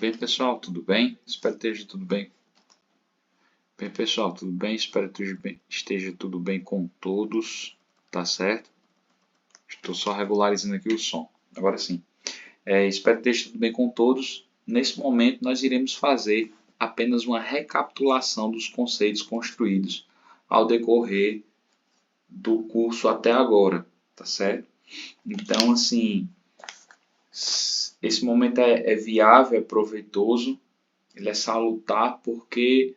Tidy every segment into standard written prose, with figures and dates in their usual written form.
Bem, pessoal, tudo bem? Espero que esteja tudo bem. Bem, pessoal, tudo bem? Espero que esteja tudo bem com todos, tá certo? Estou só regularizando aqui o som. Agora sim. Espero que esteja tudo bem com todos. Nesse momento, nós iremos fazer apenas uma recapitulação dos conceitos construídos ao decorrer do curso até agora, tá certo? Então, assim, esse momento é viável, é proveitoso, ele é salutar porque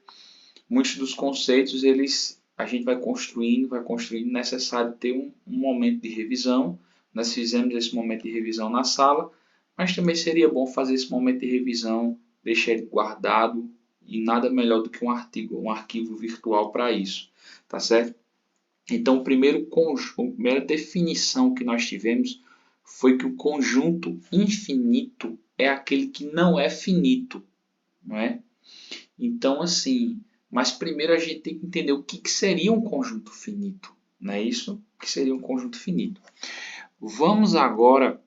muitos dos conceitos a gente vai construindo, necessário ter um momento de revisão. Nós fizemos esse momento de revisão na sala, mas também seria bom fazer esse momento de revisão, deixar ele guardado, e nada melhor do que um arquivo virtual para isso, tá certo? Então, a primeira definição que nós tivemos foi que o conjunto infinito é aquele que não é finito, não é? Então, assim, mas primeiro a gente tem que entender o que seria um conjunto finito, não é isso? O que seria um conjunto finito? Vamos agora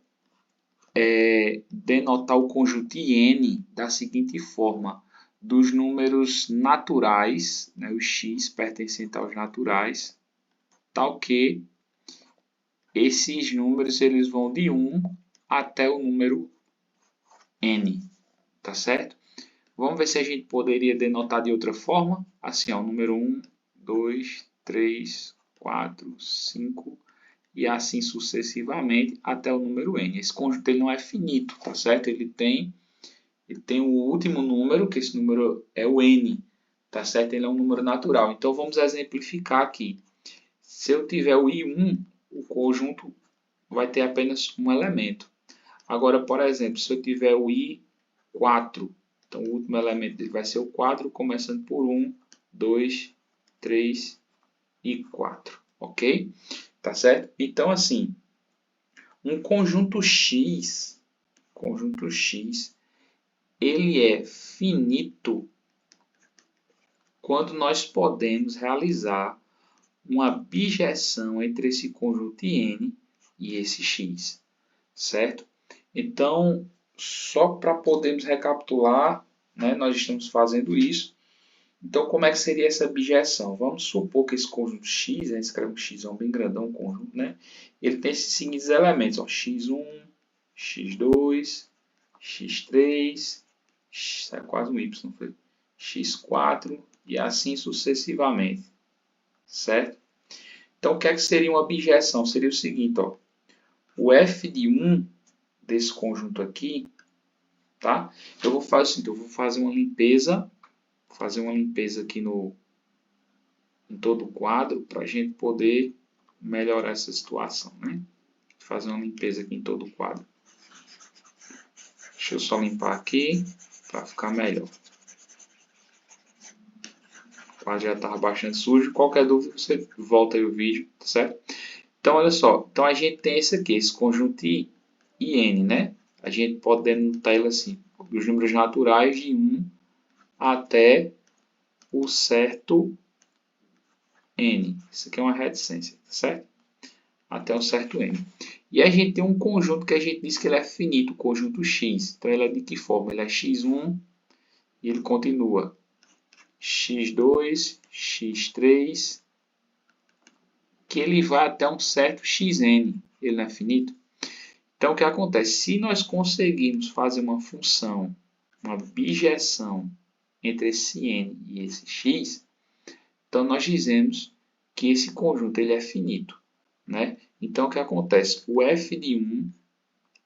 denotar o conjunto IN da seguinte forma: dos números naturais, né, os x pertencentes aos naturais, tal que esses números eles vão de 1 até o número n, tá certo? Vamos ver se a gente poderia denotar de outra forma. Assim, ó, o número 1, 2, 3, 4, 5 e assim sucessivamente até o número n. Esse conjunto ele não é finito, tá certo? Ele tem o último número, que esse número é o n, tá certo? Ele é um número natural. Então vamos exemplificar aqui. Se eu tiver o i1, o conjunto vai ter apenas um elemento. Agora, por exemplo, se eu tiver o i4, então o último elemento dele vai ser o 4, começando por 1, 2, 3 e 4, ok? Tá certo? Então, assim, um conjunto X, ele é finito quando nós podemos realizar uma bijeção entre esse conjunto N e esse X, certo? Então, só para podermos recapitular, né, nós estamos fazendo isso. Então, como é que seria essa bijeção? Vamos supor que esse conjunto X, a gente escreve um X bem grandão, um conjunto, né? Ele tem esses seguintes elementos, ó, X1, X2, X3, é quase um Y, foi? X4 e assim sucessivamente, certo? Então, o que é que seria uma bijeção? Seria o seguinte, ó, o f de 1 desse conjunto aqui, tá? Eu vou fazer assim, eu vou fazer uma limpeza, aqui em todo o quadro para a gente poder melhorar essa situação, né? Fazer uma limpeza aqui em todo o quadro. Deixa eu só limpar aqui para ficar melhor. O quadro já estava bastante sujo. Qualquer dúvida você volta aí o vídeo, tá certo? Então olha só, então a gente tem esse aqui, esse conjunto IN, né? A gente pode denotar ele assim, os números naturais de 1 até o certo n. Isso aqui é uma reticência, tá certo? Até um certo n. E a gente tem um conjunto que a gente diz que ele é finito, o conjunto x. Então ele é de que forma? Ele é x1 e ele continua x2, x3, que ele vai até um certo xn. Ele não é finito? Então o que acontece? Se nós conseguirmos fazer uma função, uma bijeção entre esse n e esse x, então nós dizemos que esse conjunto ele é finito, né? Então o que acontece? O f de 1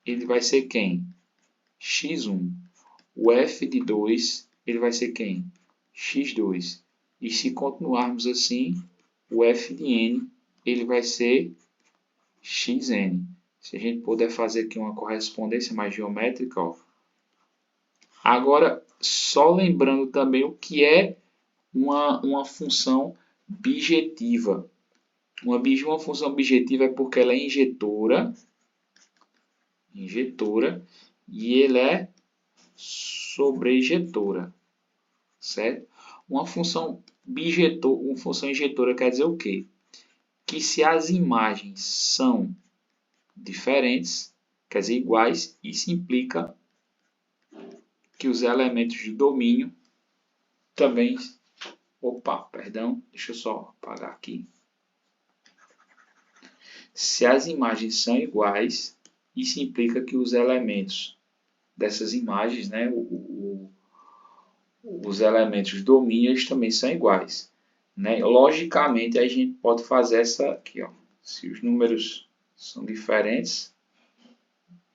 ele vai ser quem? X1. O f de 2 ele vai ser quem? X2. E se continuarmos assim, o f de n ele vai ser xn. Se a gente puder fazer aqui uma correspondência mais geométrica, ó. Agora, só lembrando também o que é uma função bijetiva. Uma função objetiva é porque ela é injetora, e ele é sobreinjetora, certo? Uma função injetora quer dizer o quê? Que se as imagens são diferentes, quer dizer iguais, isso implica que os elementos do domínio também... Opa, perdão, deixa eu só apagar aqui. Se as imagens são iguais, isso implica que os elementos dessas imagens, né, os elementos do domínio, eles também são iguais. Né? Logicamente, a gente pode fazer essa aqui. Ó. Se os números são diferentes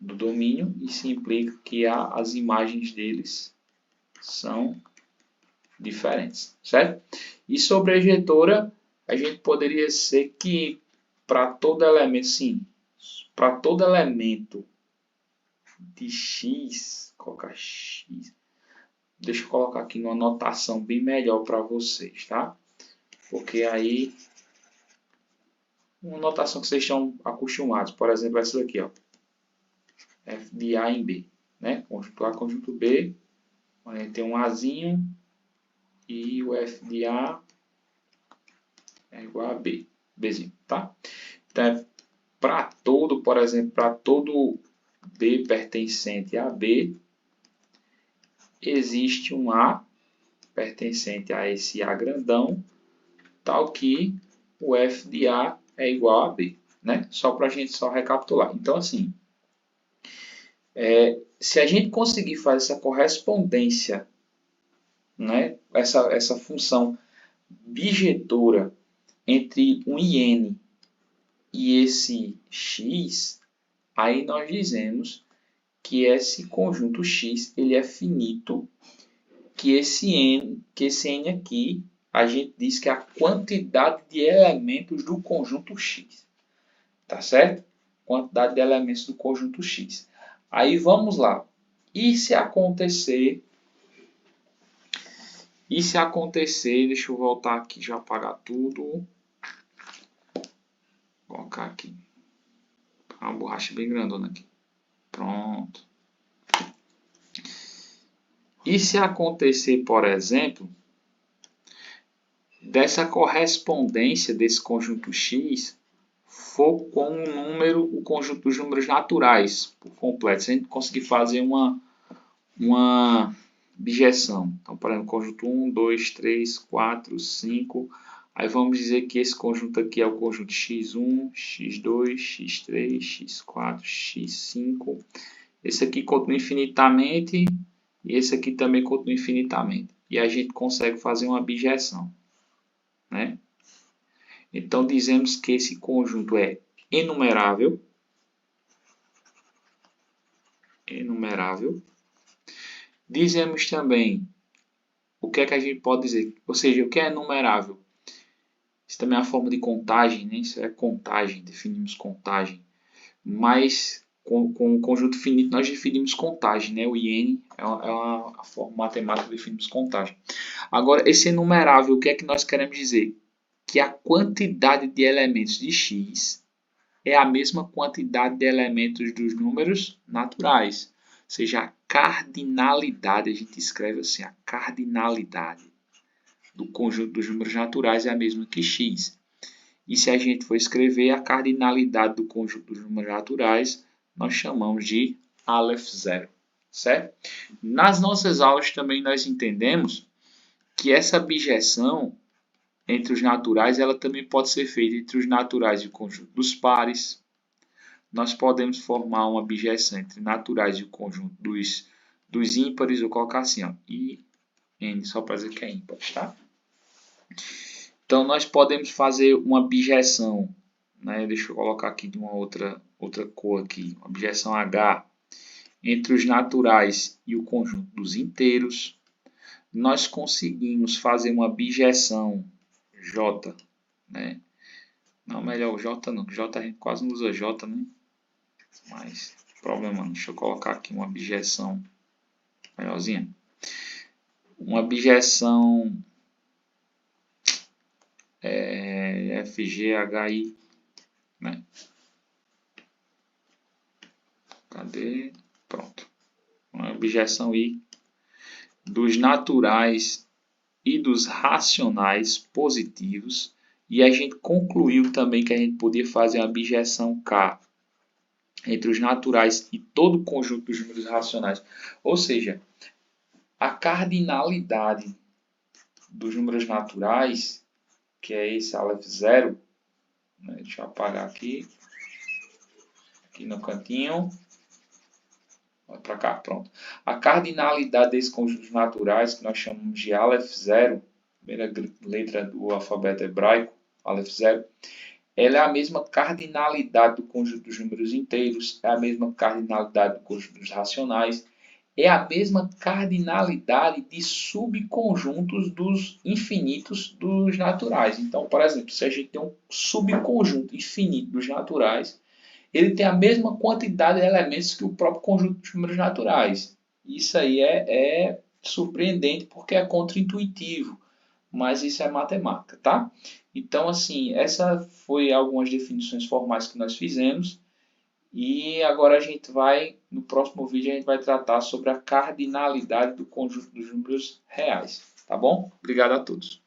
do domínio, isso implica que as imagens deles são diferentes, certo? E sobre a ejetora, a gente poderia ser que para todo elemento, sim, para todo elemento de x, colocar x, deixa eu colocar aqui uma notação bem melhor para vocês, tá? Porque aí, uma notação que vocês estão acostumados, por exemplo, essa daqui, ó, f de A em B, né? Conjunto A, conjunto B, a gente tem um Azinho, e o f de A é igual a B, Bzinho, tá? Então, para todo, por exemplo, para todo B pertencente a B, existe um A pertencente a esse A grandão, tal que o f de A é igual a B, né? Só para a gente só recapitular. Então, assim, se a gente conseguir fazer essa correspondência, né? Essa função bijetora entre um IN e esse X, aí nós dizemos que esse conjunto X ele é finito, que esse N aqui, a gente diz que é a quantidade de elementos do conjunto X. Tá certo? Quantidade de elementos do conjunto X. Aí vamos lá. E se acontecer, deixa eu voltar aqui, já apagar tudo. Vou colocar aqui. Uma borracha bem grandona aqui. Pronto. E se acontecer, por exemplo, dessa correspondência desse conjunto X for com um número, o conjunto dos números naturais por completo, se a gente conseguir fazer uma bijeção. Então, por exemplo, conjunto 1, 2, 3, 4, 5. Aí vamos dizer que esse conjunto aqui é o conjunto x1, x2, x3, x4, x5. Esse aqui continua infinitamente e esse aqui também continua infinitamente. E a gente consegue fazer uma bijeção, né? Então, dizemos que esse conjunto é enumerável. Dizemos também o que é que a gente pode dizer, ou seja, o que é enumerável. Isso também é uma forma de contagem, né? Isso é contagem, definimos contagem. Mas com o conjunto finito nós definimos contagem, né? O IN é uma forma matemática de definirmos contagem. Agora, esse enumerável, o que é que nós queremos dizer? Que a quantidade de elementos de x é a mesma quantidade de elementos dos números naturais. Ou seja, a cardinalidade, a gente escreve assim, a cardinalidade do conjunto dos números naturais é a mesma que x. E se a gente for escrever a cardinalidade do conjunto dos números naturais, nós chamamos de Aleph zero, certo? Nas nossas aulas também nós entendemos que essa bijeção entre os naturais, ela também pode ser feita entre os naturais e o conjunto dos pares. Nós podemos formar uma bijeção entre naturais e o conjunto dos ímpares, vou colocar assim, ó, I, N, só para dizer que é ímpar, tá? Então, nós podemos fazer uma bijeção, né? Deixa eu colocar aqui de uma outra cor aqui, uma bijeção H, entre os naturais e o conjunto dos inteiros. Nós conseguimos fazer uma bijeção J, né? Não, melhor o J não, J a gente quase não usa J, né? Mas, problema não. Deixa eu colocar aqui uma bijeção melhorzinha. Uma bijeção FGHI, né? Cadê? Pronto. Uma bijeção I dos naturais e dos racionais positivos. E a gente concluiu também que a gente podia fazer uma bijeção K entre os naturais e todo o conjunto dos números racionais. Ou seja, A cardinalidade dos números naturais, que é esse Aleph0, né? Deixa eu apagar aqui no cantinho. Vai para cá, pronto. A cardinalidade desses conjuntos naturais, que nós chamamos de Aleph0, primeira letra do alfabeto hebraico, Aleph0, ela é a mesma cardinalidade do conjunto dos números inteiros, é a mesma cardinalidade do conjunto dos racionais, é a mesma cardinalidade de subconjuntos dos infinitos dos naturais. Então, por exemplo, se a gente tem um subconjunto infinito dos naturais, ele tem a mesma quantidade de elementos que o próprio conjunto dos números naturais. Isso aí é surpreendente porque é contraintuitivo, mas isso é matemática, tá? Então, assim, essa foi algumas definições formais que nós fizemos. E agora no próximo vídeo, a gente vai tratar sobre a cardinalidade do conjunto dos números reais, tá bom? Obrigado a todos.